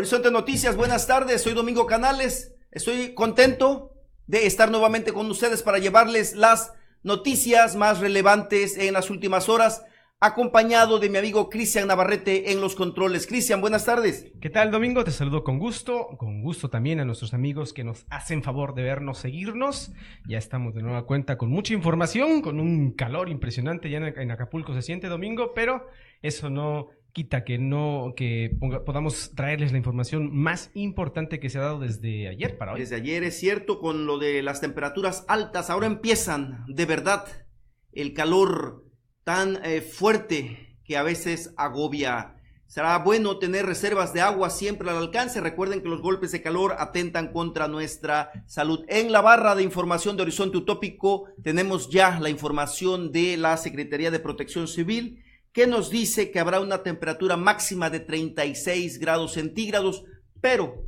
Horizonte Noticias, buenas tardes, soy Domingo Canales, estoy contento de estar nuevamente con ustedes para llevarles las noticias más relevantes en las últimas horas, acompañado de mi amigo Cristian Navarrete en los controles. Cristian, buenas tardes. ¿Qué tal, Domingo? Te saludo con gusto también a nuestros amigos que nos hacen favor de vernos, seguirnos. Ya estamos de nueva cuenta con mucha información, con un calor impresionante, ya en Acapulco se siente, Domingo, pero eso no quita que podamos traerles la información más importante que se ha dado desde ayer para hoy. Desde ayer, es cierto, con lo de las temperaturas altas, ahora empiezan de verdad el calor tan fuerte que a veces agobia. Será bueno tener reservas de agua siempre al alcance. Recuerden que los golpes de calor atentan contra nuestra salud. En la barra de información de Horizonte Utópico tenemos ya la información de la Secretaría de Protección Civil, que nos dice que habrá una temperatura máxima de 36 grados centígrados, pero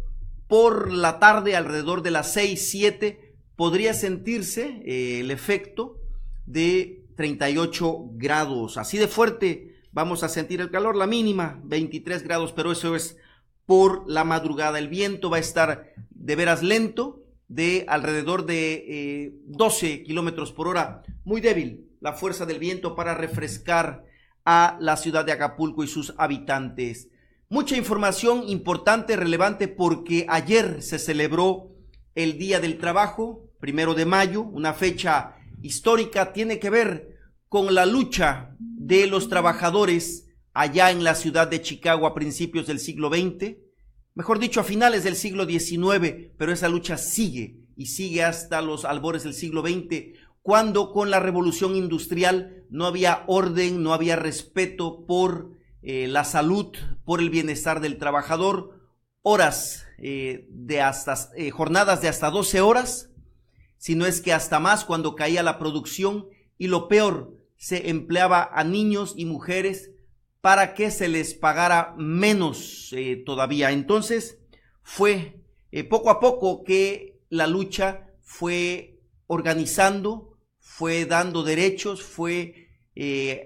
por la tarde, alrededor de las 6, 7, podría sentirse el efecto de 38 grados. Así de fuerte vamos a sentir el calor, la mínima 23 grados, pero eso es por la madrugada. El viento va a estar de veras lento, de alrededor de 12 kilómetros por hora, muy débil la fuerza del viento para refrescar a la ciudad de Acapulco y sus habitantes. Mucha información importante, relevante, porque ayer se celebró el Día del Trabajo, 1 de mayo, una fecha histórica, tiene que ver con la lucha de los trabajadores allá en la ciudad de Chicago a principios del siglo XX, mejor dicho, a finales del siglo XIX, pero esa lucha sigue y sigue hasta los albores del siglo XX, cuando con la revolución industrial no había orden, no había respeto por la salud, por el bienestar del trabajador, horas jornadas de hasta 12 horas, si no es que hasta más cuando caía la producción, y lo peor, se empleaba a niños y mujeres para que se les pagara menos todavía. Entonces fue poco a poco que la lucha fue organizando, fue dando derechos, fue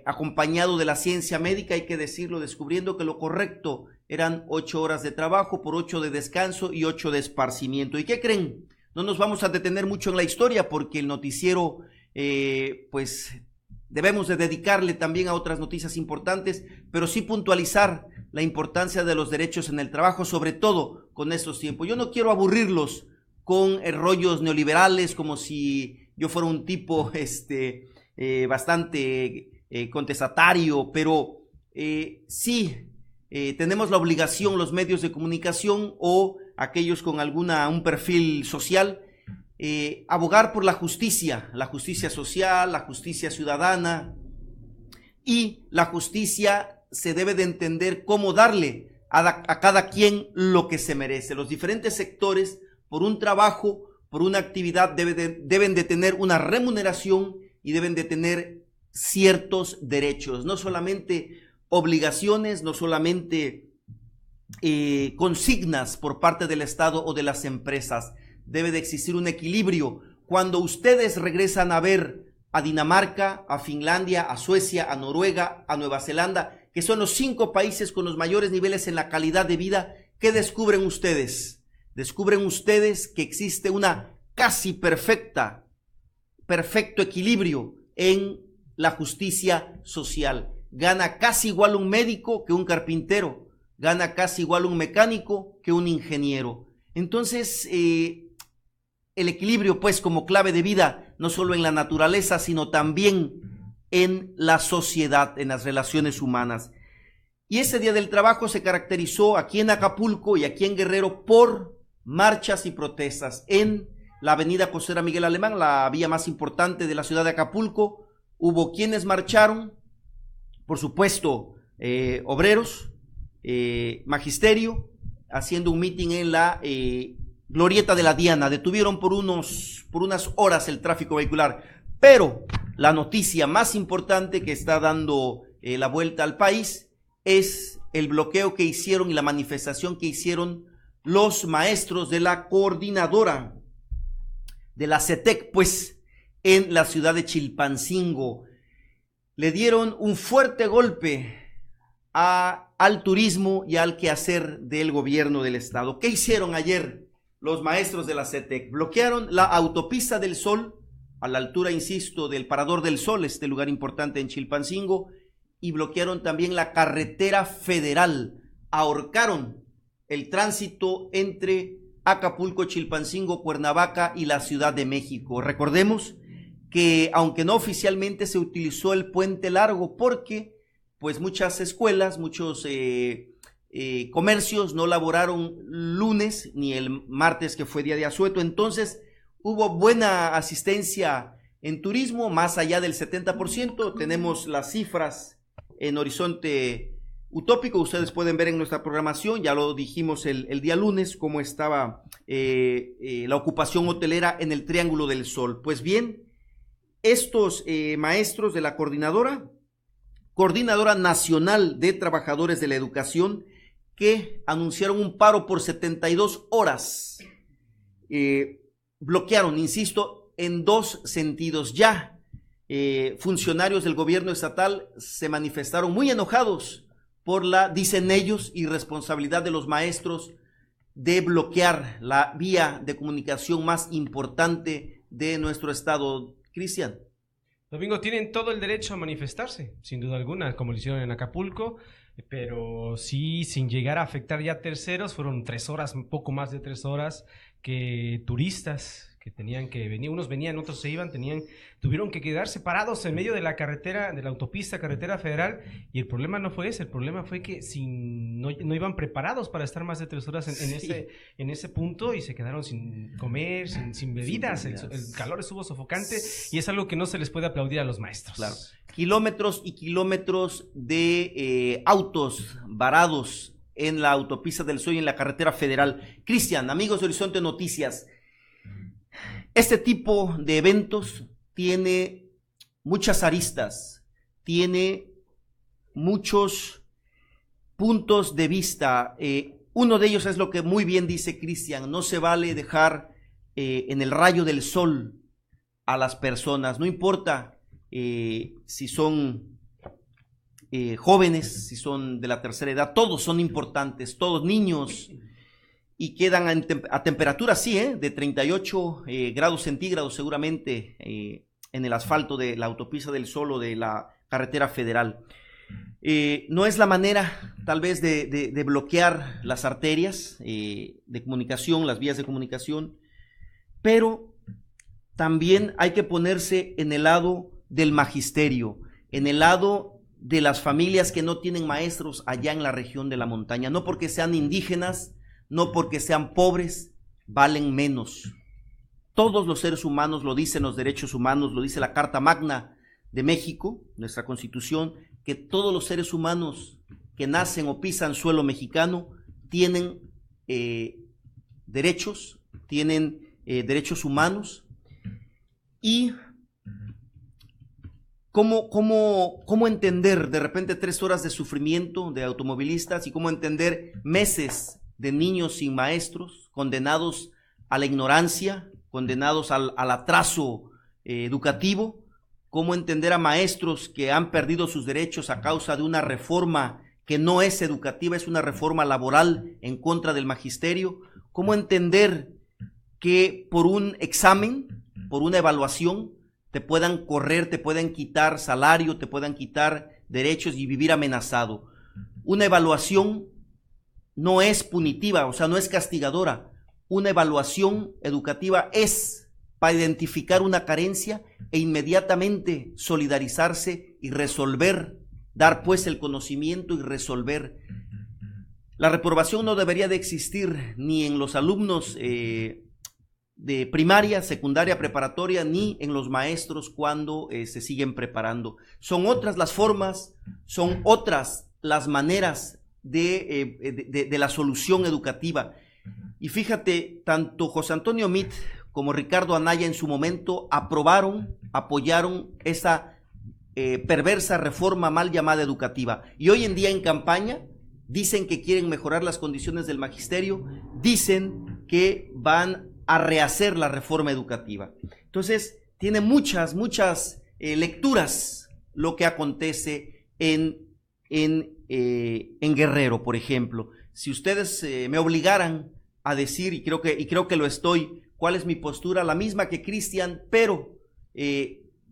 acompañado de la ciencia médica, hay que decirlo, descubriendo que lo correcto eran 8 horas de trabajo por 8 de descanso y 8 de esparcimiento. ¿Y qué creen? No nos vamos a detener mucho en la historia porque el noticiero, pues debemos de dedicarle también a otras noticias importantes, pero sí puntualizar la importancia de los derechos en el trabajo, sobre todo con estos tiempos. Yo no quiero aburrirlos con rollos neoliberales como si yo fuera un tipo bastante contestatario, pero sí tenemos la obligación, los medios de comunicación o aquellos con un perfil social, abogar por la justicia social, la justicia ciudadana, y la justicia se debe de entender cómo darle a cada quien lo que se merece. Los diferentes sectores, por un trabajo, por una actividad, deben de tener una remuneración y deben de tener ciertos derechos, no solamente obligaciones, no solamente consignas por parte del Estado o de las empresas. Debe de existir un equilibrio. Cuando ustedes regresan a ver a Dinamarca, a Finlandia, a Suecia, a Noruega, a Nueva Zelanda, que son los 5 países con los mayores niveles en la calidad de vida, ¿qué descubren ustedes? Descubren ustedes que existe una casi perfecto equilibrio en la justicia social. Gana casi igual un médico que un carpintero, gana casi igual un mecánico que un ingeniero. Entonces, el equilibrio, pues, como clave de vida, no solo en la naturaleza, sino también en la sociedad, en las relaciones humanas. Y ese Día del Trabajo se caracterizó aquí en Acapulco y aquí en Guerrero por marchas y protestas. En la avenida Costera Miguel Alemán, la vía más importante de la ciudad de Acapulco, hubo quienes marcharon, por supuesto, obreros, magisterio, haciendo un mitin en la glorieta de la Diana. Detuvieron por unas horas el tráfico vehicular, pero la noticia más importante que está dando la vuelta al país es el bloqueo que hicieron y la manifestación que hicieron los maestros de la coordinadora de la CETEC, pues, en la ciudad de Chilpancingo. Le dieron un fuerte golpe al turismo y al quehacer del gobierno del estado. ¿Qué hicieron ayer los maestros de la CETEC? Bloquearon la autopista del Sol, a la altura, insisto, del Parador del Sol, este lugar importante en Chilpancingo, y bloquearon también la carretera federal. Ahorcaron el tránsito entre Acapulco, Chilpancingo, Cuernavaca y la Ciudad de México. Recordemos que aunque no oficialmente se utilizó el puente largo porque pues muchas escuelas, muchos comercios no laboraron lunes ni el martes que fue día de asueto, entonces hubo buena asistencia en turismo, más allá del 70%, tenemos las cifras en horizonte utópico, ustedes pueden ver en nuestra programación, ya lo dijimos el día lunes, cómo estaba la ocupación hotelera en el Triángulo del Sol. Pues bien, estos maestros de la Coordinadora Nacional de Trabajadores de la Educación, que anunciaron un paro por 72 horas, bloquearon, insisto, en dos sentidos. Ya funcionarios del gobierno estatal se manifestaron muy enojados por la, dicen ellos, irresponsabilidad de los maestros de bloquear la vía de comunicación más importante de nuestro estado. Cristian. Domingo, tienen todo el derecho a manifestarse, sin duda alguna, como lo hicieron en Acapulco, pero sí, sin llegar a afectar ya a terceros. Fueron 3 horas, un poco más de 3 horas, que turistas que tenían que venir, unos venían, otros se iban, tuvieron que quedarse parados en medio de la carretera, de la autopista, carretera federal, y el problema no fue ese, el problema fue que no iban preparados para estar más de 3 horas en ese punto, y se quedaron sin comer, sin bebidas. El calor estuvo sofocante, y es algo que no se les puede aplaudir a los maestros. Claro. Kilómetros y kilómetros de autos varados en la autopista del Sol y en la carretera federal. Cristian, amigos de Horizonte Noticias, este tipo de eventos tiene muchas aristas, tiene muchos puntos de vista. Uno de ellos es lo que muy bien dice Cristian: no se vale dejar en el rayo del sol a las personas, no importa si son jóvenes, si son de la tercera edad, todos son importantes, todos niños, y quedan a temperatura, sí, de 38 grados centígrados seguramente en el asfalto de la autopista del Sol o de la carretera federal. No es la manera tal vez de bloquear las arterias de comunicación, las vías de comunicación, pero también hay que ponerse en el lado del magisterio, en el lado de las familias que no tienen maestros allá en la región de la montaña, no porque sean indígenas, no porque sean pobres, valen menos. Todos los seres humanos, lo dicen los derechos humanos, lo dice la Carta Magna de México, nuestra Constitución, que todos los seres humanos que nacen o pisan suelo mexicano tienen derechos, derechos humanos. Y ¿cómo entender de repente 3 horas de sufrimiento de automovilistas y cómo entender meses de niños sin maestros, condenados a la ignorancia, condenados al atraso educativo? ¿Cómo entender a maestros que han perdido sus derechos a causa de una reforma que no es educativa, es una reforma laboral en contra del magisterio? ¿Cómo entender que por un examen, por una evaluación, te puedan correr, te puedan quitar salario, te puedan quitar derechos y vivir amenazado? Una evaluación no es punitiva, o sea, no es castigadora. Una evaluación educativa es para identificar una carencia e inmediatamente solidarizarse y resolver, dar pues el conocimiento y resolver. La reprobación no debería de existir ni en los alumnos de primaria, secundaria, preparatoria, ni en los maestros cuando se siguen preparando. Son otras las formas, son otras las maneras de la solución educativa. Y fíjate, tanto José Antonio Meade como Ricardo Anaya en su momento apoyaron esa perversa reforma mal llamada educativa. Y hoy en día en campaña dicen que quieren mejorar las condiciones del magisterio, dicen que van a rehacer la reforma educativa. Entonces, tiene muchas lecturas lo que acontece en en Guerrero, por ejemplo. Si ustedes me obligaran a decir, y creo que lo estoy, cuál es mi postura, la misma que Cristian, pero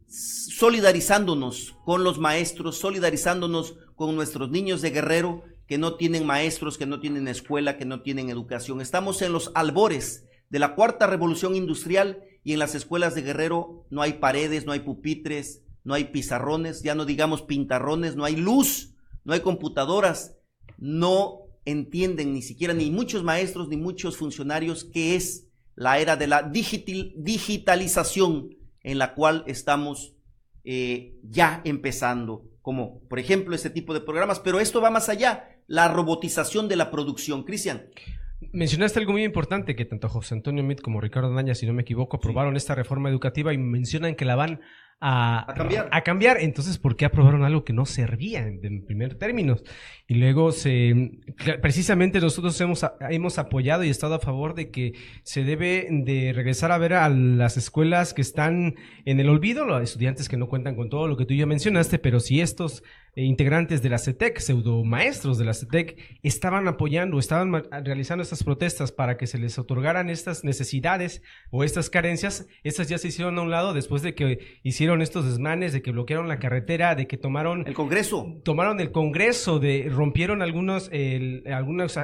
solidarizándonos con los maestros, solidarizándonos con nuestros niños de Guerrero que no tienen maestros, que no tienen escuela, que no tienen educación. Estamos en los albores de la cuarta revolución industrial y en las escuelas de Guerrero no hay paredes, no hay pupitres, no hay pizarrones, ya no digamos pintarrones, no hay luz, no hay computadoras, no entienden ni siquiera ni muchos maestros ni muchos funcionarios qué es la era de la digitalización en la cual estamos ya empezando, como por ejemplo este tipo de programas, pero esto va más allá, la robotización de la producción. Cristian. Mencionaste algo muy importante, que tanto José Antonio Meade como Ricardo Anaya, si no me equivoco, aprobaron esta reforma educativa y mencionan que la van a cambiar. Entonces, ¿por qué aprobaron algo que no servía en primer términos? Y luego precisamente nosotros hemos apoyado y estado a favor de que se debe de regresar a ver a las escuelas que están en el olvido, los estudiantes que no cuentan con todo lo que tú ya mencionaste, pero si estos integrantes de la CETEC, pseudomaestros de la CETEC, estaban apoyando, estaban realizando estas protestas para que se les otorgaran estas necesidades o estas carencias, estas ya se hicieron a un lado después de que hicieron estos desmanes, de que bloquearon la carretera, de que tomaron el Congreso, rompieron algunos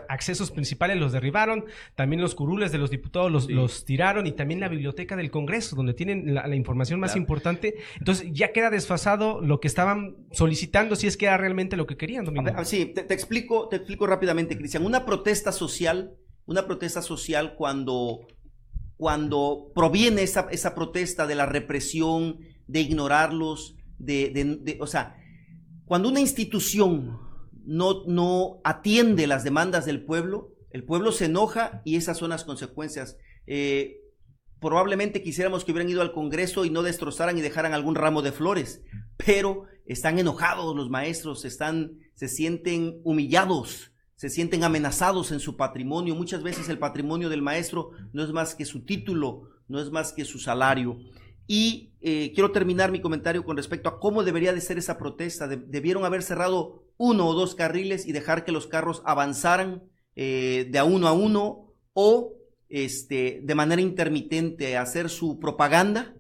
accesos principales, los derribaron, también los curules de los diputados los tiraron, y también la biblioteca del Congreso, donde tienen la información más importante. Entonces ya queda desfasado lo que estaban solicitando, si es que era realmente lo que querían, Domingo. Sí, te explico rápidamente, Cristian. Una protesta social cuando proviene esa protesta de la represión, de ignorarlos, o sea, cuando una institución no atiende las demandas del pueblo, el pueblo se enoja y esas son las consecuencias. Probablemente quisiéramos que hubieran ido al Congreso y no destrozaran y dejaran algún ramo de flores, pero están enojados los maestros, se sienten humillados, se sienten amenazados en su patrimonio. Muchas veces el patrimonio del maestro no es más que su título, no es más que su salario. Y quiero terminar mi comentario con respecto a cómo debería de ser esa protesta. Debieron haber cerrado 1 o 2 carriles y dejar que los carros avanzaran de a uno o de manera intermitente, hacer su propaganda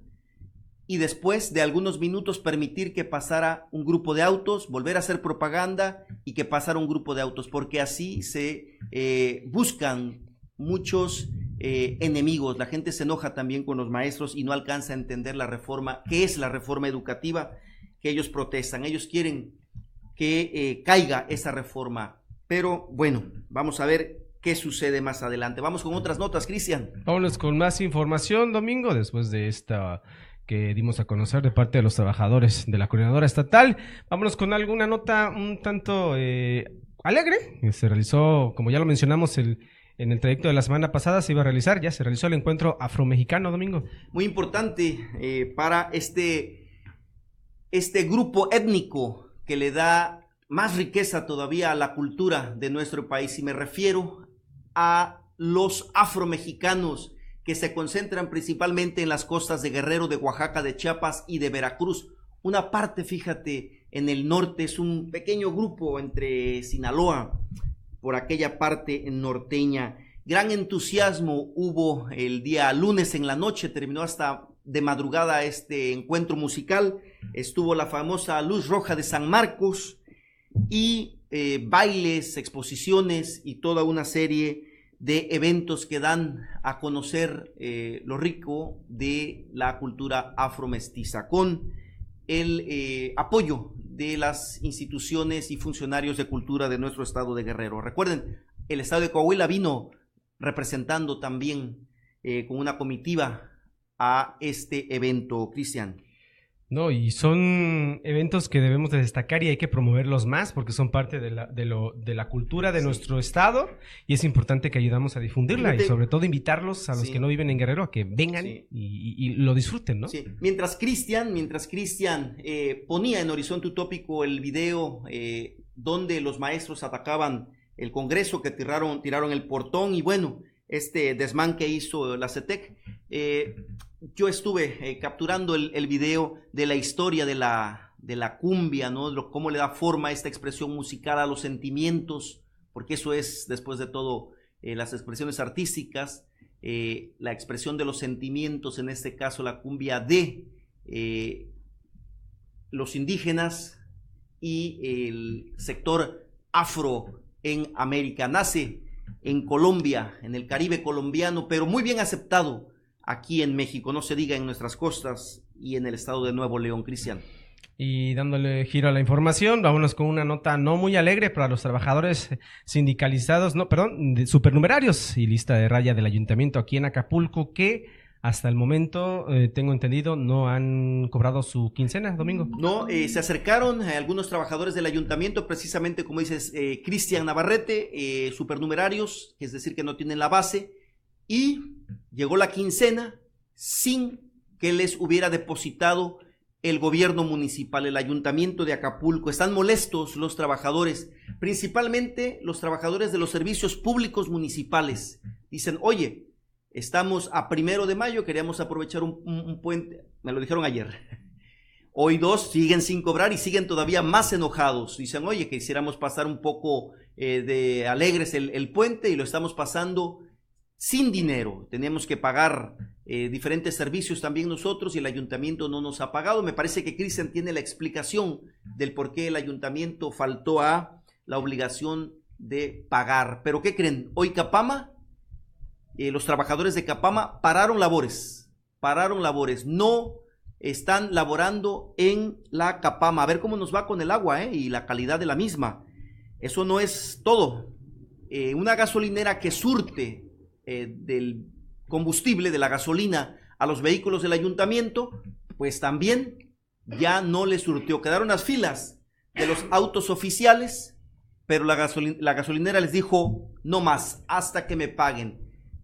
y después de algunos minutos permitir que pasara un grupo de autos, volver a hacer propaganda y que pasara un grupo de autos, porque así se buscan muchos enemigos. La gente se enoja también con los maestros y no alcanza a entender la reforma, qué es la reforma educativa que ellos protestan. Ellos quieren que caiga esa reforma, pero bueno, vamos a ver qué sucede más adelante. Vamos con otras notas, Cristian. Vámonos con más información, Domingo, después de esta que dimos a conocer de parte de los trabajadores de la coordinadora estatal. Vámonos con alguna nota un tanto alegre. Se realizó, como ya lo mencionamos, en el trayecto de la semana pasada, se realizó el encuentro afromexicano, Domingo. Muy importante para este grupo étnico que le da más riqueza todavía a la cultura de nuestro país, y me refiero a los afromexicanos que se concentran principalmente en las costas de Guerrero, de Oaxaca, de Chiapas y de Veracruz. Una parte, fíjate, en el norte, es un pequeño grupo entre Sinaloa, por aquella parte norteña. Gran entusiasmo hubo el día lunes en la noche, terminó hasta de madrugada este encuentro musical. Estuvo la famosa Luz Roja de San Marcos y bailes, exposiciones y toda una serie de eventos que dan a conocer lo rico de la cultura afromestiza, con el apoyo de las instituciones y funcionarios de cultura de nuestro estado de Guerrero. Recuerden, el estado de Coahuila vino representando también con una comitiva a este evento, Cristian. No, y son eventos que debemos de destacar y hay que promoverlos más porque son parte de la cultura de nuestro estado, y es importante que ayudamos a difundirla. Fíjate, y sobre todo invitarlos a los que no viven en Guerrero a que vengan y lo disfruten, ¿no? Sí. Mientras Cristian ponía en Horizonte Utópico el video donde los maestros atacaban el Congreso, que tiraron el portón, y bueno, este desmán que hizo la CETEC, yo estuve capturando el video de la historia de la de la cumbia, ¿no? Cómo le da forma a esta expresión musical a los sentimientos, porque eso es, después de todo, las expresiones artísticas, la expresión de los sentimientos, en este caso la cumbia de los indígenas y el sector afro en América. Nace en Colombia, en el Caribe colombiano, pero muy bien aceptado aquí en México, no se diga en nuestras costas y en el estado de Nuevo León, Cristian. Y dándole giro a la información, vámonos con una nota no muy alegre para los trabajadores sindicalizados, supernumerarios y lista de raya del ayuntamiento aquí en Acapulco, que hasta el momento, tengo entendido, no han cobrado su quincena, Domingo. No, se acercaron algunos trabajadores del ayuntamiento, precisamente como dices, Cristian Navarrete, supernumerarios, es decir, que no tienen la base, y llegó la quincena sin que les hubiera depositado el gobierno municipal, el ayuntamiento de Acapulco. Están molestos los trabajadores, principalmente los trabajadores de los servicios públicos municipales. Dicen, oye, estamos a 1 de mayo, queríamos aprovechar un puente, me lo dijeron ayer. Hoy 2 siguen sin cobrar y siguen todavía más enojados. Dicen, oye, que quisiéramos pasar un poco de alegres el puente y lo estamos pasando sin dinero. Tenemos que pagar diferentes servicios también nosotros y el ayuntamiento no nos ha pagado. Me parece que Cristian tiene la explicación del por qué el ayuntamiento faltó a la obligación de pagar. Pero ¿qué creen? Hoy Capama, los trabajadores de Capama pararon labores, no están laborando en la Capama. A ver cómo nos va con el agua y la calidad de la misma. Eso no es todo. Una gasolinera que surte del combustible, de la gasolina, a los vehículos del ayuntamiento, pues también ya no le surtió. Quedaron las filas de los autos oficiales, pero la gasolinera les dijo, no más, hasta que me paguen.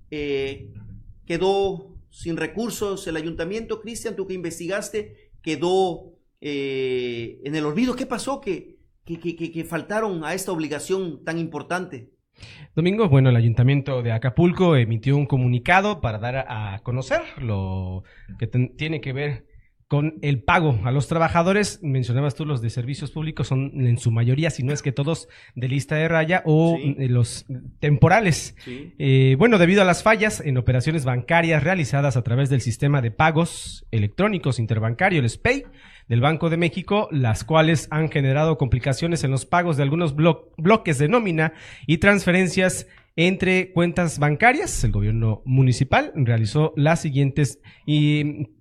Quedó sin recursos el ayuntamiento. Cristian, tú que investigaste, quedó en el olvido. ¿Qué pasó que faltaron a esta obligación tan importante? Domingo, bueno, el Ayuntamiento de Acapulco emitió un comunicado para dar a conocer lo que tiene que ver con el pago a los trabajadores. Mencionabas tú, los de servicios públicos son en su mayoría, si no es que todos, de lista de raya o sí, los temporales. Sí. Bueno, debido a las fallas en operaciones bancarias realizadas a través del sistema de pagos electrónicos interbancario, el SPEI, del Banco de México, las cuales han generado complicaciones en los pagos de algunos bloques de nómina y transferencias entre cuentas bancarias, el gobierno municipal realizó las siguientes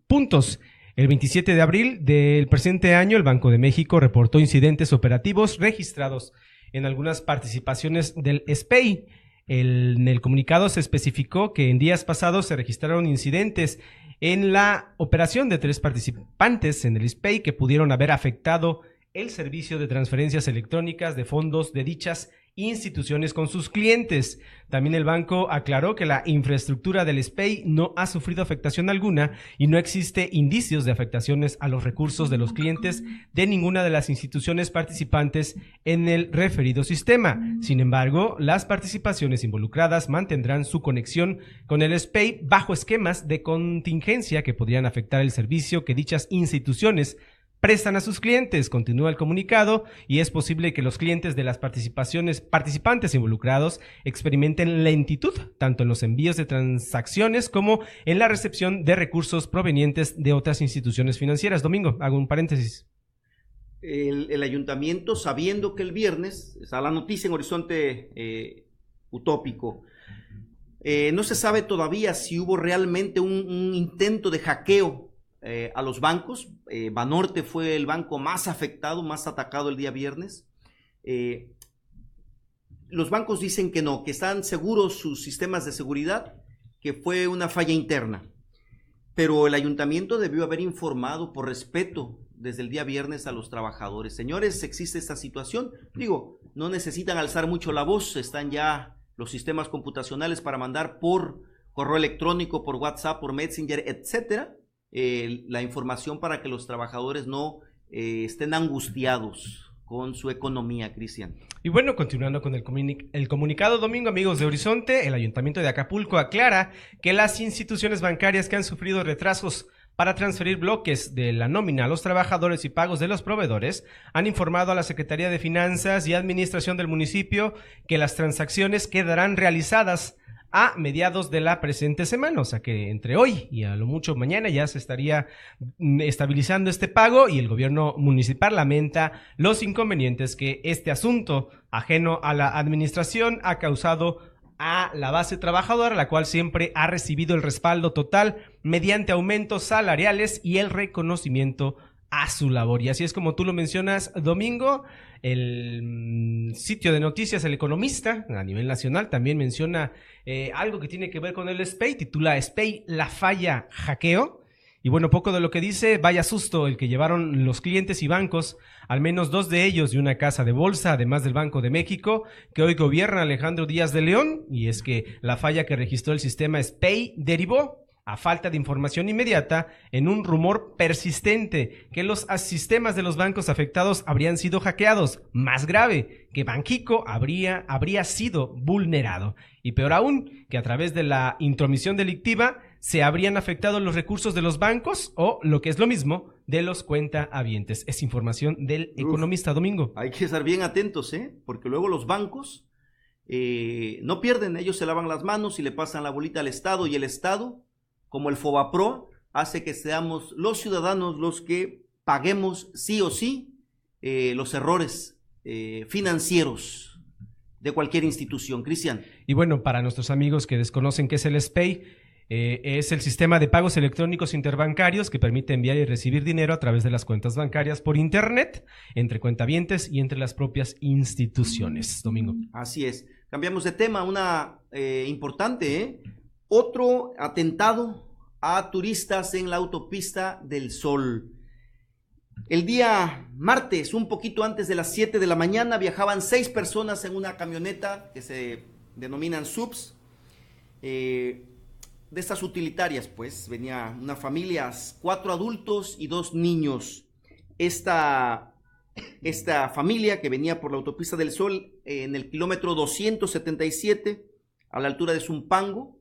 puntos. El 27 de abril del presente año, el Banco de México reportó incidentes operativos registrados en algunas participaciones del SPEI. En el comunicado se especificó que en días pasados se registraron incidentes en la operación de 3 participantes en el SPEI que pudieron haber afectado el servicio de transferencias electrónicas de fondos de dichas instituciones con sus clientes. También el banco aclaró que la infraestructura del SPEI no ha sufrido afectación alguna y no existe indicios de afectaciones a los recursos de los clientes de ninguna de las instituciones participantes en el referido sistema. Sin embargo, las participaciones involucradas mantendrán su conexión con el SPEI bajo esquemas de contingencia que podrían afectar el servicio que dichas instituciones prestan a sus clientes, continúa el comunicado, y es posible que los clientes de las participantes involucrados experimenten lentitud, tanto en los envíos de transacciones como en la recepción de recursos provenientes de otras instituciones financieras. Domingo, hago un paréntesis. El ayuntamiento, sabiendo que el viernes, está la noticia en Horizonte Utópico, no se sabe todavía si hubo realmente un intento de hackeo a los bancos. Banorte fue el banco más afectado, más atacado el día viernes. Los bancos dicen que no, que están seguros sus sistemas de seguridad, que fue una falla interna. Pero el ayuntamiento debió haber informado por respeto desde el día viernes a los trabajadores. Señores, existe esta situación. Digo, no necesitan alzar mucho la voz, están ya los sistemas computacionales para mandar por correo electrónico, por WhatsApp, por Messenger, etcétera, la información para que los trabajadores no estén angustiados con su economía, Cristian. Y bueno, continuando con el comunicado, Domingo, amigos de Horizonte, el Ayuntamiento de Acapulco aclara que las instituciones bancarias que han sufrido retrasos para transferir bloques de la nómina a los trabajadores y pagos de los proveedores, han informado a la Secretaría de Finanzas y Administración del municipio que las transacciones quedarán realizadas a mediados de la presente semana, o sea que entre hoy y a lo mucho mañana ya se estaría estabilizando este pago, y el gobierno municipal lamenta los inconvenientes que este asunto ajeno a la administración ha causado a la base trabajadora, la cual siempre ha recibido el respaldo total mediante aumentos salariales y el reconocimiento a su labor. Y así es como tú lo mencionas, Domingo. El sitio de noticias El Economista a nivel nacional también menciona algo que tiene que ver con el SPEI, titula SPEI la falla hackeo. Y bueno, poco de lo que dice, vaya susto el que llevaron los clientes y bancos, al menos 2 de ellos de una casa de bolsa, además del Banco de México, que hoy gobierna Alejandro Díaz de León, y es que la falla que registró el sistema SPEI derivó, a falta de información inmediata, en un rumor persistente que los sistemas de los bancos afectados habrían sido hackeados. Más grave, que Banxico habría sido vulnerado. Y peor aún, que a través de la intromisión delictiva se habrían afectado los recursos de los bancos o, lo que es lo mismo, de los cuentahabientes. Es información del Economista, Domingo. Hay que estar bien atentos, porque luego los bancos no pierden, ellos se lavan las manos y le pasan la bolita al Estado, y el Estado, como el Fobapro, hace que seamos los ciudadanos los que paguemos sí o sí los errores financieros de cualquier institución. Cristian. Y bueno, para nuestros amigos que desconocen qué es el SPEI, es el sistema de pagos electrónicos interbancarios que permite enviar y recibir dinero a través de las cuentas bancarias por internet, entre cuentavientes y entre las propias instituciones. Domingo. Así es. Cambiamos de tema, una importante, otro atentado a turistas en la autopista del Sol. El día martes, un poquito antes de las 7 de la mañana, viajaban 6 personas en una camioneta que se denominan subs, de estas utilitarias, pues. Venía una familia, 4 adultos y 2 niños. Esta familia que venía por la autopista del Sol en el kilómetro 277, a la altura de Zumpango,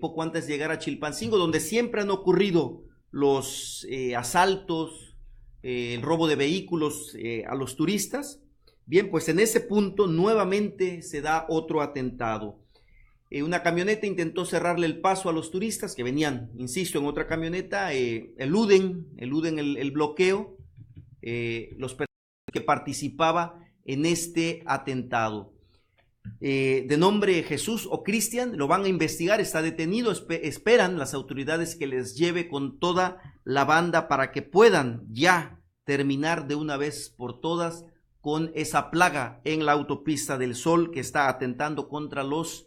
poco antes de llegar a Chilpancingo, donde siempre han ocurrido los asaltos, el robo de vehículos a los turistas. Bien, pues en ese punto nuevamente se da otro atentado. Una camioneta intentó cerrarle el paso a los turistas que venían, insisto, en otra camioneta, eluden el bloqueo, los personas que participaba en este atentado. De nombre Jesús o Cristian, lo van a investigar, está detenido, esperan las autoridades que les lleve con toda la banda para que puedan ya terminar de una vez por todas con esa plaga en la autopista del Sol que está atentando contra los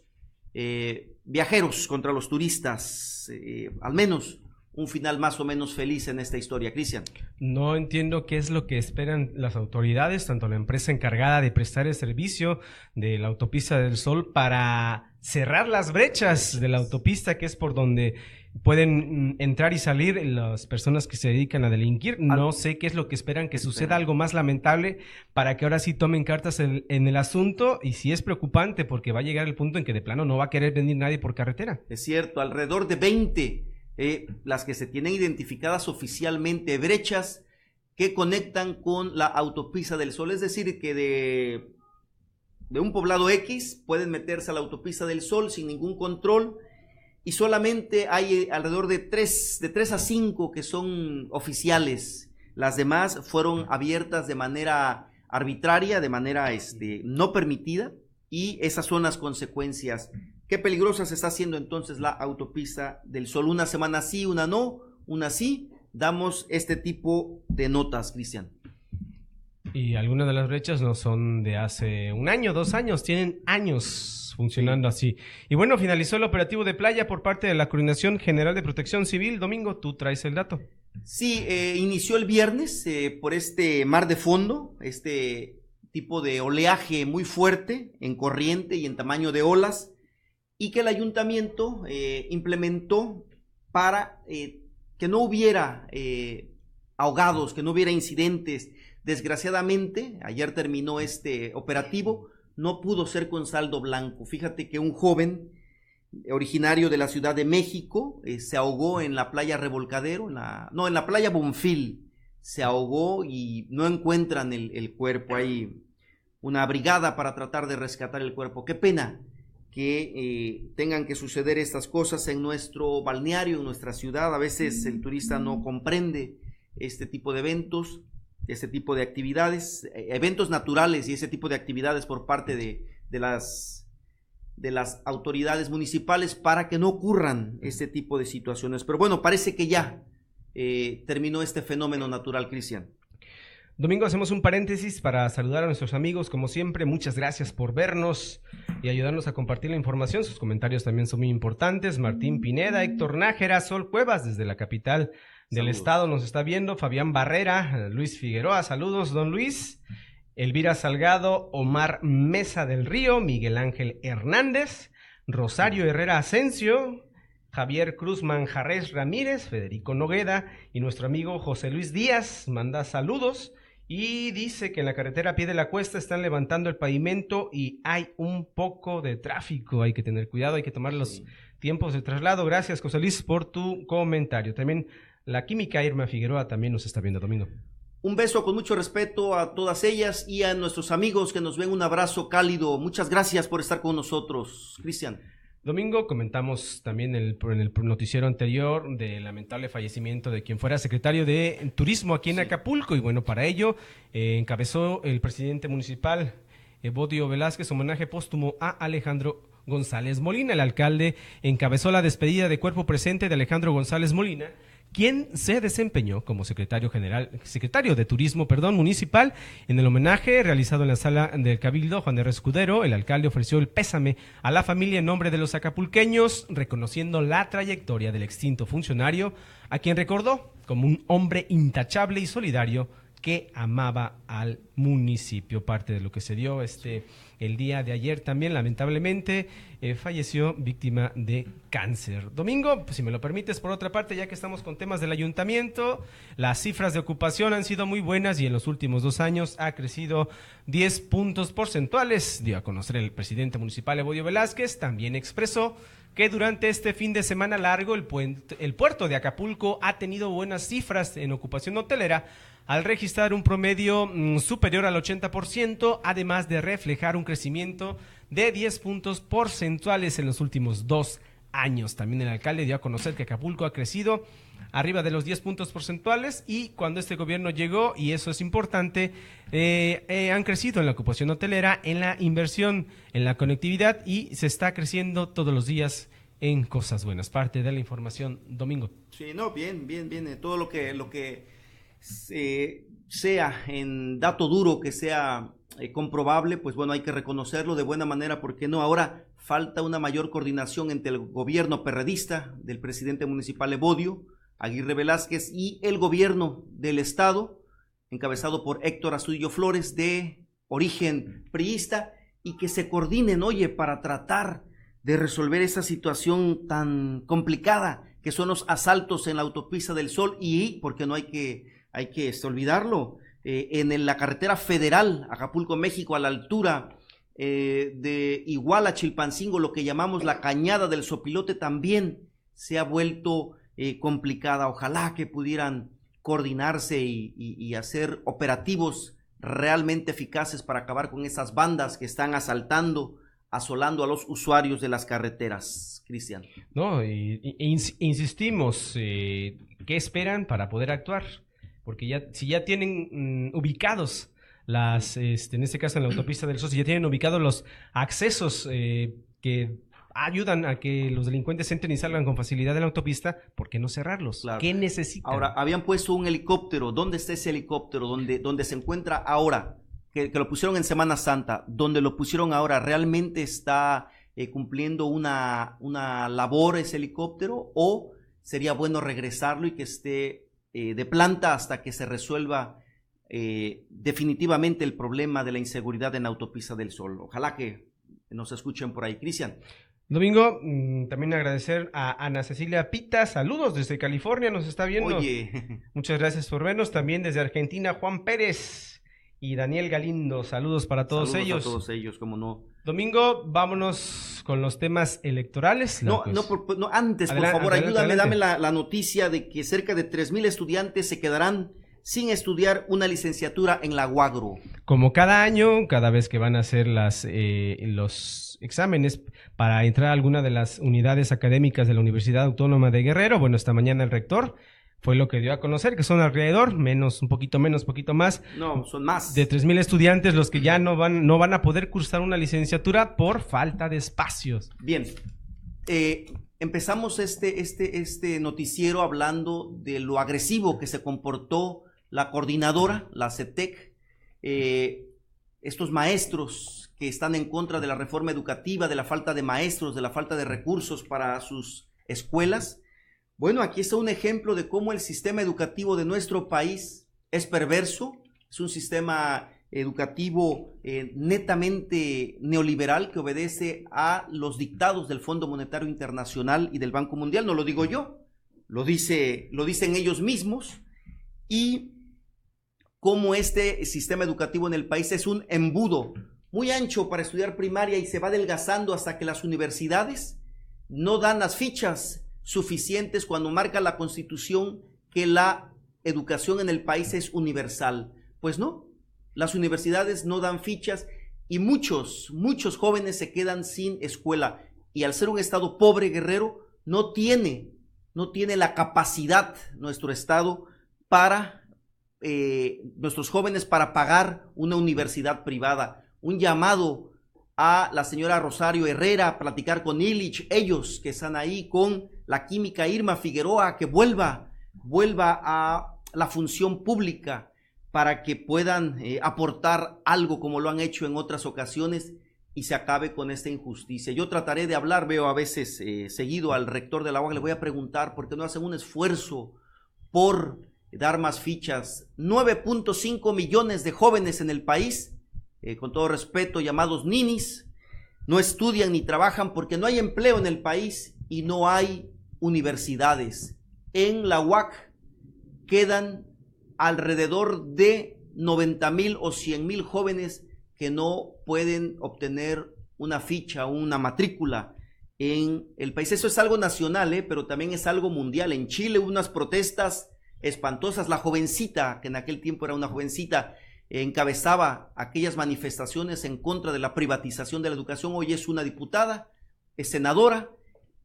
viajeros, contra los turistas. Al menos un final más o menos feliz en esta historia, Cristian. No entiendo qué es lo que esperan las autoridades, tanto la empresa encargada de prestar el servicio de la autopista del Sol, para cerrar las brechas de la autopista, que es por donde pueden entrar y salir las personas que se dedican a delinquir. No sé qué es lo que esperan, que suceda algo más lamentable para que ahora sí tomen cartas en el asunto, y sí es preocupante porque va a llegar el punto en que de plano no va a querer venir nadie por carretera. Es cierto, alrededor de 20 las que se tienen identificadas oficialmente, brechas que conectan con la autopista del Sol, es decir, que de un poblado X pueden meterse a la autopista del Sol sin ningún control, y solamente hay alrededor de 3 a 5 que son oficiales. Las demás fueron abiertas de manera arbitraria, de manera no permitida, y esas son las consecuencias. Qué peligrosa se está haciendo entonces la autopista del Sol. Una semana sí, una no, una sí. Damos este tipo de notas, Cristian. Y algunas de las brechas no son de hace 1 año, 2 años, tienen años funcionando así. Y bueno, finalizó el operativo de playa por parte de la Coordinación General de Protección Civil. Domingo, tú traes el dato. Sí, inició el viernes por este mar de fondo, este tipo de oleaje muy fuerte en corriente y en tamaño de olas, y que el ayuntamiento implementó para que no hubiera ahogados, que no hubiera incidentes. Desgraciadamente, ayer terminó este operativo, no pudo ser con saldo blanco. Fíjate que un joven originario de la Ciudad de México, se ahogó en la playa Revolcadero, en la playa Bonfil, se ahogó y no encuentran el cuerpo. Hay una brigada para tratar de rescatar el cuerpo. Qué pena que tengan que suceder estas cosas en nuestro balneario, en nuestra ciudad. A veces el turista no comprende este tipo de eventos, este tipo de actividades, eventos naturales y ese tipo de actividades por parte de las autoridades municipales para que no ocurran este tipo de situaciones. Pero bueno, parece que ya terminó este fenómeno natural, Cristian. Domingo, hacemos un paréntesis para saludar a nuestros amigos, como siempre. Muchas gracias por vernos y ayudarnos a compartir la información. Sus comentarios también son muy importantes. Martín Pineda, Héctor Nájera, Sol Cuevas, desde la capital del estado nos está viendo. Fabián Barrera, Luis Figueroa, saludos, don Luis. Elvira Salgado, Omar Mesa del Río, Miguel Ángel Hernández, Rosario Herrera Asensio, Javier Cruz Manjarres Ramírez, Federico Nogueda y nuestro amigo José Luis Díaz manda saludos. Y dice que en la carretera a pie de la cuesta están levantando el pavimento y hay un poco de tráfico. Hay que tener cuidado, hay que tomar los tiempos de traslado. Gracias, José Luis, por tu comentario. También la química Irma Figueroa también nos está viendo, Domingo. Un beso con mucho respeto a todas ellas y a nuestros amigos que nos ven. Un abrazo cálido. Muchas gracias por estar con nosotros, Cristian. Domingo, comentamos también en el noticiero anterior del lamentable fallecimiento de quien fuera secretario de Turismo aquí en Acapulco, y bueno, para ello encabezó el presidente municipal, Evodio Velázquez, homenaje póstumo a Alejandro González Molina. El alcalde encabezó la despedida de cuerpo presente de Alejandro González Molina, quien se desempeñó como secretario de Turismo, municipal. En el homenaje realizado en la sala del Cabildo Juan R. Escudero, el alcalde ofreció el pésame a la familia en nombre de los acapulqueños, reconociendo la trayectoria del extinto funcionario, a quien recordó como un hombre intachable y solidario que amaba al municipio. Parte de lo que se dio el día de ayer también, lamentablemente, falleció víctima de cáncer. Domingo, pues, si me lo permites, por otra parte, ya que estamos con temas del ayuntamiento, las cifras de ocupación han sido muy buenas y en los últimos 2 años ha crecido 10 puntos porcentuales. Dio a conocer el presidente municipal Evodio Velázquez. También expresó que durante este fin de semana largo el puerto de Acapulco ha tenido buenas cifras en ocupación hotelera, al registrar un promedio superior al 80%, además de reflejar un crecimiento de 10 puntos porcentuales en los últimos 2 años. También el alcalde dio a conocer que Acapulco ha crecido arriba de los 10 puntos porcentuales y cuando este gobierno llegó, y eso es importante, han crecido en la ocupación hotelera, en la inversión, en la conectividad, y se está creciendo todos los días en cosas buenas. Parte de la información, Domingo. Sí, no, bien, todo lo que sea en dato duro, que sea comprobable, pues bueno, hay que reconocerlo de buena manera, porque no, ahora falta una mayor coordinación entre el gobierno perredista del presidente municipal Evodio Aguirre Velázquez y el gobierno del estado, encabezado por Héctor Astudillo Flores, de origen priista, y que se coordinen, oye, para tratar de resolver esa situación tan complicada que son los asaltos en la autopista del Sol y, porque no hay que olvidarlo, en la carretera federal Acapulco, México, a la altura de Iguala, Chilpancingo, lo que llamamos la cañada del Sopilote, también se ha vuelto complicada. Ojalá que pudieran coordinarse y hacer operativos realmente eficaces para acabar con esas bandas que están asolando a los usuarios de las carreteras, Cristian. No, insistimos, ¿qué esperan para poder actuar? Porque si ya tienen ubicados en este caso en la autopista del Sol, si ya tienen ubicados los accesos que ayudan a que los delincuentes entren y salgan con facilidad de la autopista, ¿por qué no cerrarlos? Claro. ¿Qué necesitan? Ahora, habían puesto un helicóptero. ¿Dónde está ese helicóptero? ¿Dónde se encuentra ahora? Que lo pusieron en Semana Santa. ¿Dónde lo pusieron ahora? ¿Realmente está cumpliendo una labor ese helicóptero? ¿O sería bueno regresarlo y que esté de planta hasta que se resuelva definitivamente el problema de la inseguridad en la autopista del Sol? Ojalá que nos escuchen por ahí, Cristian. Domingo, también agradecer a Ana Cecilia Pita, saludos desde California, nos está viendo. Oye. Muchas gracias por vernos. También desde Argentina, Juan Pérez y Daniel Galindo, saludos para todos ellos. A todos ellos, cómo no. Domingo, vámonos con los temas electorales. Antes, por favor, ayúdame, dame la noticia de que cerca de 3,000 estudiantes se quedarán sin estudiar una licenciatura en la UAGRO. Como cada año, cada vez que van a hacer los exámenes para entrar a alguna de las unidades académicas de la Universidad Autónoma de Guerrero, bueno, esta mañana el rector fue lo que dio a conocer, que son alrededor, un poquito más. No, son más. De 3,000 estudiantes los que ya no van a poder cursar una licenciatura por falta de espacios. Bien, empezamos este noticiero hablando de lo agresivo que se comportó la coordinadora, la CETEC, estos maestros que están en contra de la reforma educativa, de la falta de maestros, de la falta de recursos para sus escuelas. Bueno, aquí está un ejemplo de cómo el sistema educativo de nuestro país es perverso, es un sistema educativo netamente neoliberal que obedece a los dictados del Fondo Monetario Internacional y del Banco Mundial. No lo digo yo, lo dicen ellos mismos, y cómo este sistema educativo en el país es un embudo muy ancho para estudiar primaria y se va adelgazando hasta que las universidades no dan las fichas suficientes cuando marca la Constitución que la educación en el país es universal. Pues no, las universidades no dan fichas y muchos jóvenes se quedan sin escuela, y al ser un estado pobre, Guerrero no tiene la capacidad nuestro estado para nuestros jóvenes para pagar una universidad privada. Un llamado a la señora Rosario Herrera a platicar con Illich, ellos que están ahí, con la química Irma Figueroa, que vuelva a la función pública para que puedan aportar algo como lo han hecho en otras ocasiones y se acabe con esta injusticia. Yo trataré de hablar, veo a veces seguido al rector de la UAG, le voy a preguntar por qué no hacen un esfuerzo por dar más fichas. 9.5 millones de jóvenes en el país, con todo respeto, llamados ninis, no estudian ni trabajan porque no hay empleo en el país y no hay universidades. En la UAC quedan alrededor de 90,000 o 100,000 jóvenes que no pueden obtener una ficha, una matrícula en el país. Eso es algo nacional, pero también es algo mundial. En Chile hubo unas protestas espantosas. La jovencita, que en aquel tiempo era una jovencita, encabezaba aquellas manifestaciones en contra de la privatización de la educación. Hoy es una diputada, es senadora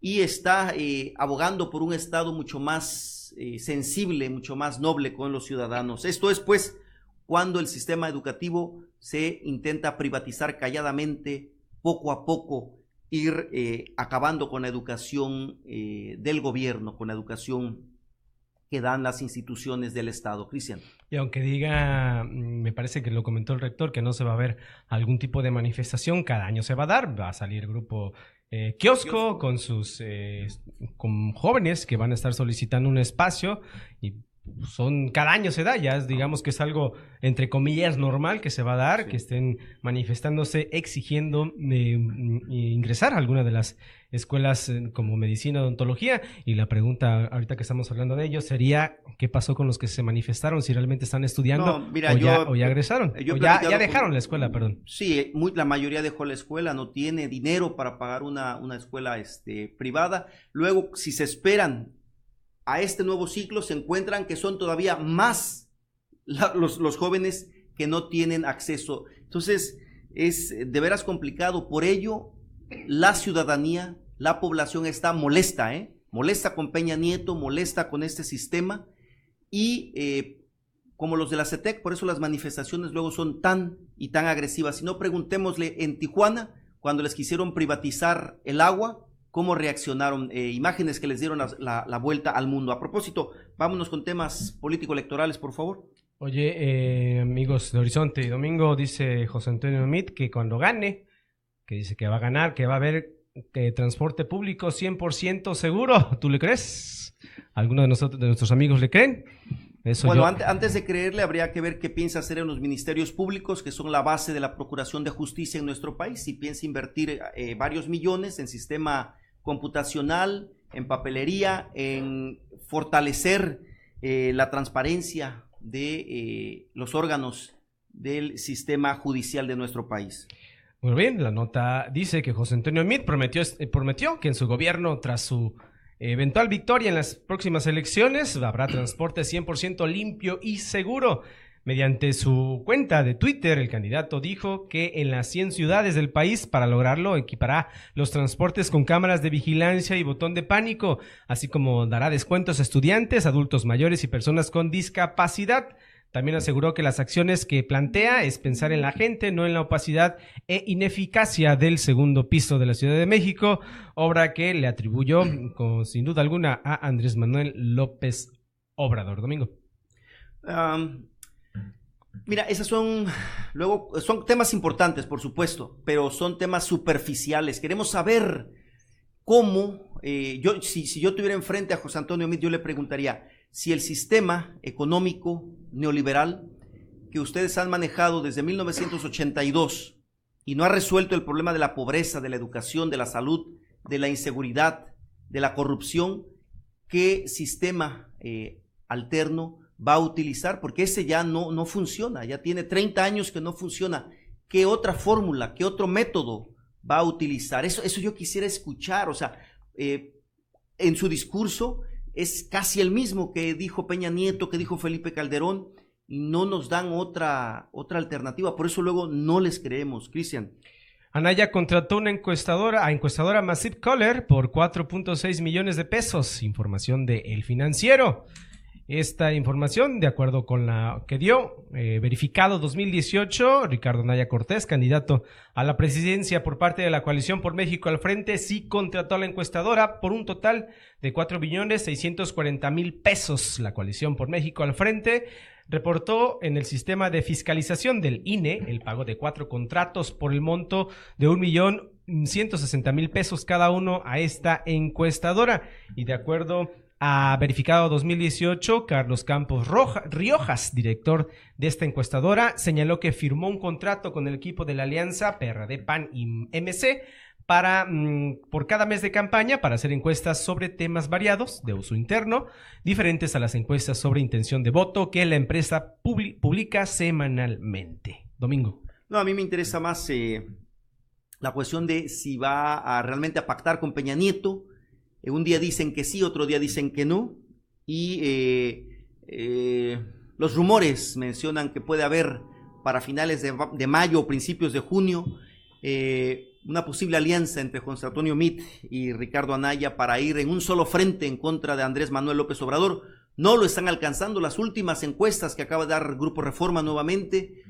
y está abogando por un Estado mucho más sensible, mucho más noble con los ciudadanos. Esto es, pues, cuando el sistema educativo se intenta privatizar calladamente, poco a poco, ir acabando con la educación del gobierno, con la educación que dan las instituciones del Estado. Cristian. Y aunque diga, me parece que lo comentó el rector, que no se va a ver algún tipo de manifestación, cada año se va a dar, va a salir el grupo Kiosco con sus con jóvenes que van a estar solicitando un espacio, y cada año se da, ya digamos que es algo entre comillas normal que se va a dar, sí, que estén manifestándose exigiendo ingresar a alguna de las escuelas como medicina, odontología. Y la pregunta ahorita que estamos hablando de ello sería, ¿qué pasó con los que se manifestaron? Si realmente están estudiando. No, mira, o ya egresaron, o ya dejaron la escuela, perdón. Sí, la mayoría dejó la escuela, no tiene dinero para pagar una escuela privada. Luego, si se esperan a este nuevo ciclo, se encuentran que son todavía más los jóvenes que no tienen acceso. Entonces, es de veras complicado. Por ello, la ciudadanía, la población está molesta, molesta con Peña Nieto, molesta con este sistema, y como los de la CETEC, por eso las manifestaciones luego son tan agresivas. Si no, preguntémosle en Tijuana, cuando les quisieron privatizar el agua, cómo reaccionaron, imágenes que les dieron la vuelta al mundo. A propósito, vámonos con temas político-electorales, por favor. Oye, amigos de Horizonte y Domingo, dice José Antonio Mit que cuando gane, que dice que va a ganar, que va a haber transporte público 100% seguro. ¿Tú le crees? ¿Alguno de nuestros amigos le creen? Bueno, antes de creerle, habría que ver qué piensa hacer en los ministerios públicos, que son la base de la Procuración de Justicia en nuestro país. Si piensa invertir varios millones en sistema computacional, en papelería, en fortalecer la transparencia de los órganos del sistema judicial de nuestro país. Muy bien, la nota dice que José Antonio Meade prometió que en su gobierno, tras su eventual victoria en las próximas elecciones, habrá transporte 100% limpio y seguro. Mediante su cuenta de Twitter, el candidato dijo que en las 100 ciudades del país, para lograrlo, equipará los transportes con cámaras de vigilancia y botón de pánico, así como dará descuentos a estudiantes, adultos mayores y personas con discapacidad. También aseguró que las acciones que plantea es pensar en la gente, no en la opacidad e ineficacia del segundo piso de la Ciudad de México, obra que le atribuyó, sin duda alguna, a Andrés Manuel López Obrador. Domingo. Mira, son temas importantes, por supuesto, pero son temas superficiales. Queremos saber cómo, si yo tuviera enfrente a José Antonio Meade, yo le preguntaría si el sistema económico neoliberal que ustedes han manejado desde 1982 y no ha resuelto el problema de la pobreza, de la educación, de la salud, de la inseguridad, de la corrupción, ¿qué sistema alterno va a utilizar? Porque ese ya no funciona, ya tiene 30 años que no funciona. ¿Qué otra fórmula, qué otro método va a utilizar? Eso yo quisiera escuchar. O sea, en su discurso es casi el mismo que dijo Peña Nieto, que dijo Felipe Calderón, y no nos dan otra alternativa. Por eso luego no les creemos. Cristian. Anaya contrató a encuestadora Massive Caller por 4.6 millones de pesos. Información de El Financiero. Esta información, de acuerdo con la que dio, verificado 2018, Ricardo Anaya Cortés, candidato a la presidencia por parte de la Coalición por México al Frente, sí contrató a la encuestadora por un total de 4.640.000 pesos. La Coalición por México al Frente reportó en el sistema de fiscalización del INE el pago de 4 contratos por el monto de 1.160.000 pesos cada uno a esta encuestadora. Y de acuerdo a verificado 2018, Carlos Campos Riojas, director de esta encuestadora, señaló que firmó un contrato con el equipo de la alianza PRD, PAN y MC por cada mes de campaña para hacer encuestas sobre temas variados de uso interno, diferentes a las encuestas sobre intención de voto que la empresa publica semanalmente. Domingo. No, a mí me interesa más la cuestión de si va realmente a pactar con Peña Nieto. Un día dicen que sí, otro día dicen que no, y los rumores mencionan que puede haber para finales de mayo o principios de junio una posible alianza entre José Antonio Meade y Ricardo Anaya para ir en un solo frente en contra de Andrés Manuel López Obrador. No lo están alcanzando. Las últimas encuestas que acaba de dar Grupo Reforma nuevamente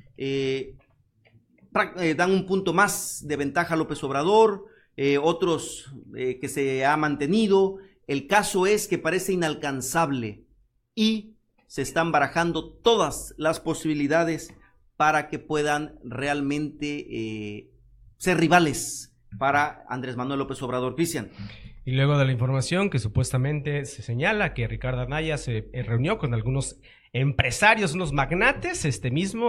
dan un punto más de ventaja a López Obrador. Otros que se ha mantenido. El caso es que parece inalcanzable y se están barajando todas las posibilidades para que puedan realmente ser rivales para Andrés Manuel López Obrador. Cristian. Y luego de la información que supuestamente se señala que Ricardo Anaya se reunió con algunos empresarios, unos magnates,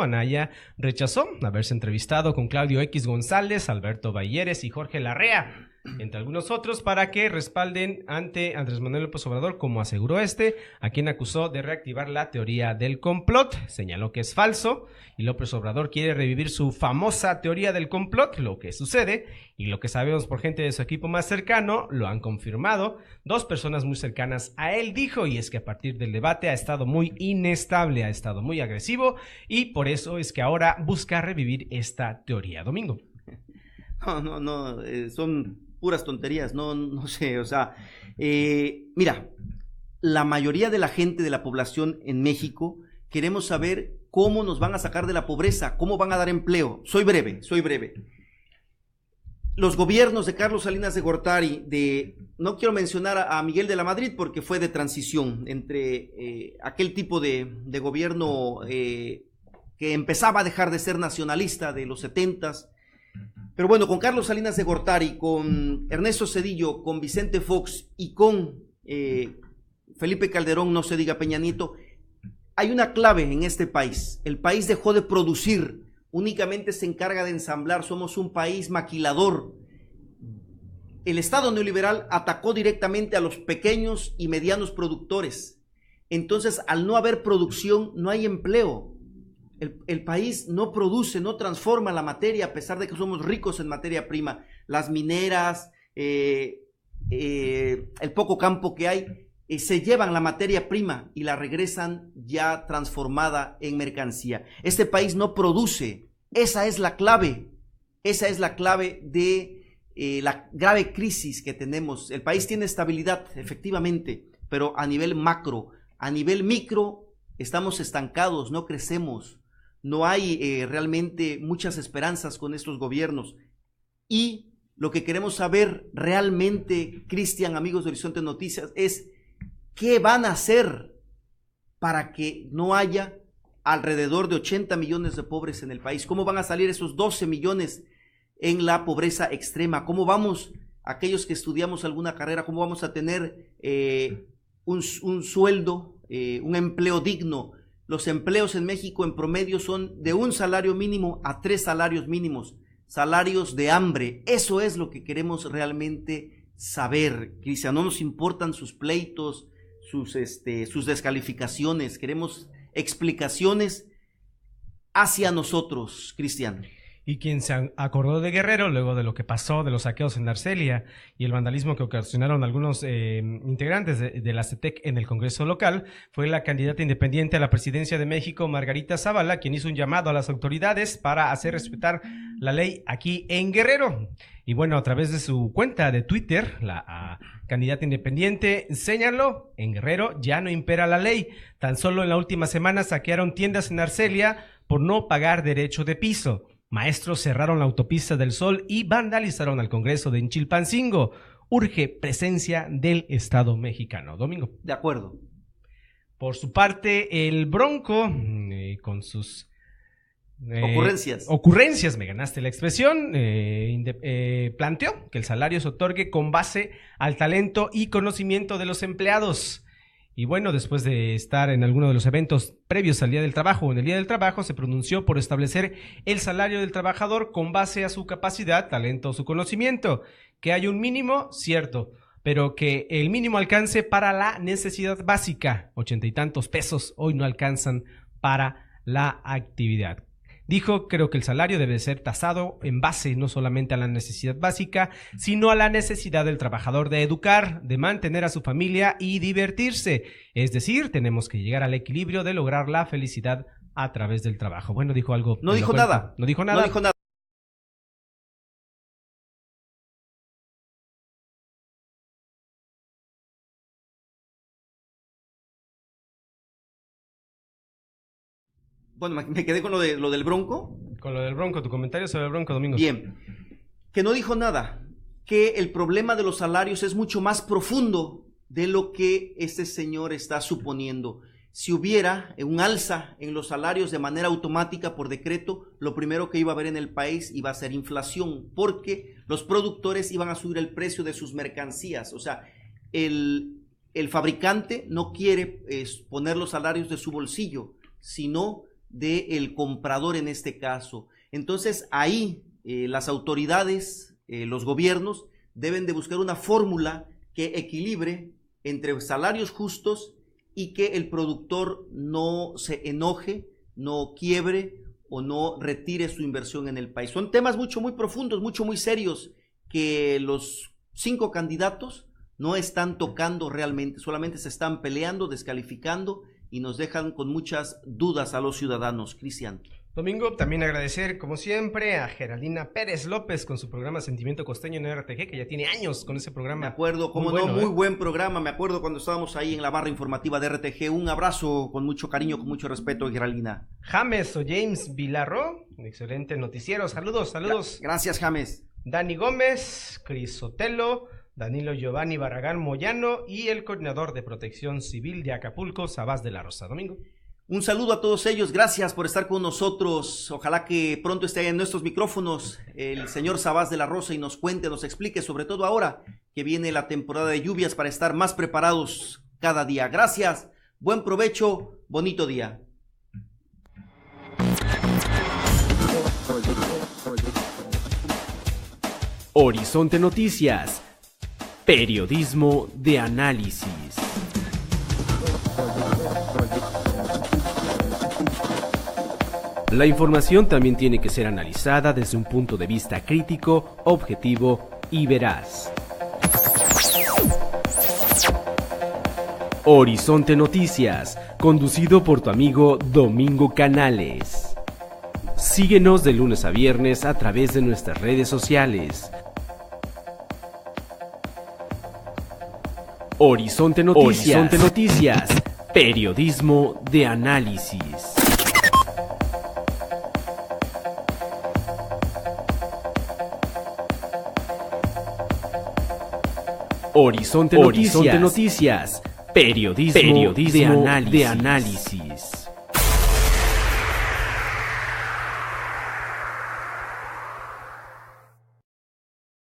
Anaya rechazó haberse entrevistado con Claudio X González, Alberto Balleres y Jorge Larrea, entre algunos otros, para que respalden ante Andrés Manuel López Obrador, como aseguró a quien acusó de reactivar la teoría del complot. Señaló que es falso y López Obrador quiere revivir su famosa teoría del complot. Lo que sucede y lo que sabemos por gente de su equipo más cercano, lo han confirmado 2 personas muy cercanas a él, dijo, y es que a partir del debate ha estado muy inestable, ha estado muy agresivo y por eso es que ahora busca revivir esta teoría. Domingo. No, son puras tonterías, no sé, o sea, mira, la mayoría de la gente de la población en México queremos saber cómo nos van a sacar de la pobreza, cómo van a dar empleo. Soy breve. Los gobiernos de Carlos Salinas de Gortari, no quiero mencionar a Miguel de la Madrid porque fue de transición entre aquel tipo de gobierno que empezaba a dejar de ser nacionalista de los 70s. Pero bueno, con Carlos Salinas de Gortari, con Ernesto Zedillo, con Vicente Fox y con Felipe Calderón, no se diga Peña Nieto, hay una clave en este país. El país dejó de producir, únicamente se encarga de ensamblar. Somos un país maquilador. El Estado neoliberal atacó directamente a los pequeños y medianos productores. Entonces, al no haber producción, no hay empleo. El país no produce, no transforma la materia, a pesar de que somos ricos en materia prima. Las mineras, el poco campo que hay, se llevan la materia prima y la regresan ya transformada en mercancía. Este país no produce. Esa es la clave de la grave crisis que tenemos. El país tiene estabilidad, efectivamente, pero a nivel macro. A nivel micro estamos estancados, no crecemos. No hay realmente muchas esperanzas con estos gobiernos. Y lo que queremos saber realmente, Cristian, amigos de Horizonte Noticias, es qué van a hacer para que no haya alrededor de 80 millones de pobres en el país. ¿Cómo van a salir esos 12 millones en la pobreza extrema? ¿Cómo vamos, aquellos que estudiamos alguna carrera, cómo vamos a tener un sueldo, un empleo digno? Los empleos en México en promedio son de un salario mínimo a 3 salarios mínimos, salarios de hambre. Eso es lo que queremos realmente saber, Cristian. No nos importan sus pleitos, sus descalificaciones. Queremos explicaciones hacia nosotros, Cristian. Y quien se acordó de Guerrero luego de lo que pasó, de los saqueos en Arcelia y el vandalismo que ocasionaron algunos integrantes de la CETEC en el Congreso local, fue la candidata independiente a la presidencia de México, Margarita Zavala, quien hizo un llamado a las autoridades para hacer respetar la ley aquí en Guerrero. Y bueno, a través de su cuenta de Twitter, la candidata independiente señaló: en Guerrero ya no impera la ley. Tan solo en la última semana saquearon tiendas en Arcelia por no pagar derecho de piso. Maestros cerraron la autopista del Sol y vandalizaron al Congreso de Chilpancingo. Urge presencia del Estado mexicano. Domingo. De acuerdo. Por su parte, el Bronco, con sus ocurrencias, me ganaste la expresión, planteó que el salario se otorgue con base al talento y conocimiento de los empleados. Y bueno, después de estar en alguno de los eventos previos al Día del Trabajo o en el Día del Trabajo, se pronunció por establecer el salario del trabajador con base a su capacidad, talento o su conocimiento. Que hay un mínimo, cierto, pero que el mínimo alcance para la necesidad básica. 80 y tantos pesos hoy no alcanzan para la actividad. Dijo: creo que el salario debe ser tasado en base no solamente a la necesidad básica, sino a la necesidad del trabajador de educar, de mantener a su familia y divertirse. Es decir, tenemos que llegar al equilibrio de lograr la felicidad a través del trabajo. Bueno, dijo algo. No dijo nada. No dijo nada. No dijo nada. Bueno, me quedé con lo del Bronco. Con lo del Bronco, tu comentario sobre el Bronco, Domingo. Bien, que no dijo nada, que el problema de los salarios es mucho más profundo de lo que este señor está suponiendo. Si hubiera un alza en los salarios de manera automática por decreto, lo primero que iba a haber en el país iba a ser inflación, porque los productores iban a subir el precio de sus mercancías. O sea, el fabricante no quiere poner los salarios de su bolsillo, sino del comprador en este caso. Entonces ahí las autoridades, los gobiernos deben de buscar una fórmula que equilibre entre salarios justos y que el productor no se enoje, no quiebre o no retire su inversión en el país. Son temas muy profundos, muy serios, que los 5 candidatos no están tocando realmente, solamente se están peleando, descalificando y nos dejan con muchas dudas a los ciudadanos. Cristian. Domingo, también agradecer, como siempre, a Geraldina Pérez López con su programa Sentimiento Costeño en RTG, que ya tiene años con ese programa. Me acuerdo, como no, muy buen programa. Me acuerdo cuando estábamos ahí en la barra informativa de RTG. Un abrazo con mucho cariño, con mucho respeto, Geraldina. James o James Vilarro, un excelente noticiero. Saludos. Gracias, James. Dani Gómez, Cris Sotelo, Danilo Giovanni Barragán Moyano y el coordinador de Protección Civil de Acapulco, Sabás de la Rosa. Domingo. Un saludo a todos ellos, gracias por estar con nosotros. Ojalá que pronto esté en nuestros micrófonos el señor Sabás de la Rosa y nos cuente, nos explique, sobre todo ahora que viene la temporada de lluvias, para estar más preparados cada día. Gracias, buen provecho, bonito día. Horizonte Noticias, periodismo de análisis. La información también tiene que ser analizada desde un punto de vista crítico, objetivo y veraz. Horizonte Noticias, conducido por tu amigo Domingo Canales. Síguenos de lunes a viernes a través de nuestras redes sociales. Horizonte Noticias, periodismo de análisis. Horizonte Noticias, periodismo de análisis.